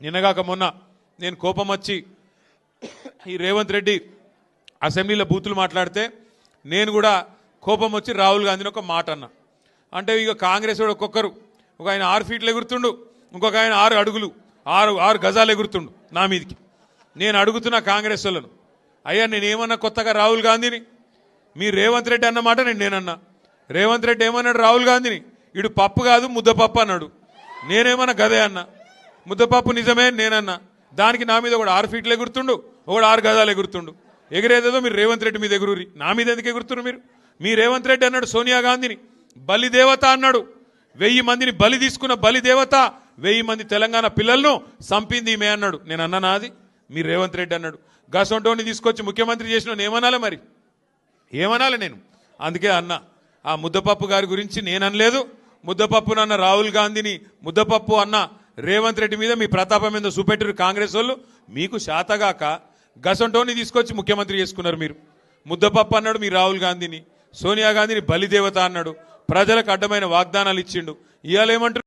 నిన్నగాక మొన్న నేను కోపం వచ్చి ఈ రేవంత్ రెడ్డి అసెంబ్లీలో బూతులు మాట్లాడితే నేను కూడా కోపం వచ్చి రాహుల్ గాంధీని ఒక మాట అన్నా. అంటే ఇక కాంగ్రెస్ వాడు ఒక్కొక్కరు, ఒక ఆయన 6 ఫీట్లు ఎగురుతుండు, ఇంకొక ఆయన 6 అడుగులు 6 గజాలు ఎగురుతుండు నా మీదికి. నేను అడుగుతున్నా కాంగ్రెస్ వాళ్ళను, అయ్యా నేనేమన్నా కొత్తగా రాహుల్ గాంధీని? మీ రేవంత్ రెడ్డి అన్నమాట నేనన్నా. రేవంత్ రెడ్డి ఏమన్నాడు రాహుల్ గాంధీని? ఇడు పప్పు కాదు ముద్దపప్పు అన్నాడు. నేనేమన్నా గదే అన్నా. ముద్దపప్పు నిజమే నేనన్నా. దానికి నా మీద ఒకడు 6 ఫీట్లు ఎగురుతుండు, ఒకడు 6 గజాలు ఎగురుతుండు. ఎగిరేదేదో మీరు రేవంత్ రెడ్డి మీద ఎగురురి, నా మీద ఎందుకు ఎగురుతున్నారు మీరు? మీ రేవంత్ రెడ్డి అన్నాడు సోనియా గాంధీని బలిదేవత అన్నాడు. 1000 మందిని బలి తీసుకున్న బలిదేవత, 1000 మంది తెలంగాణ పిల్లలను సంపింది ఈమె అన్నాడు. నేను అన్నానా? అది మీ రేవంత్ రెడ్డి అన్నాడు. గసొంటోని తీసుకొచ్చి ముఖ్యమంత్రి చేసిన ఏమనాలి మరి? ఏమనాలి నేను? అందుకే అన్నా, ఆ ముద్దపప్పు గారి గురించి నేను అనలేదు. ముద్దపప్పు అన్న రాహుల్ గాంధీని ముద్దపప్పు అన్న రేవంత్ రెడ్డి మీద మీ ప్రతాపం మీద చూపెట్టారు కాంగ్రెస్ వాళ్ళు. మీకు శాతగాక గసొంటోని తీసుకొచ్చి ముఖ్యమంత్రి చేసుకున్నారు మీరు. ముద్దపప్పు అన్నాడు మీ రాహుల్ గాంధీని, సోనియా గాంధీని బలిదేవత అన్నాడు, ప్రజలకు అడ్డమైన వాగ్దానాలు ఇచ్చిండు. ఇవాళ ఏమంటారు?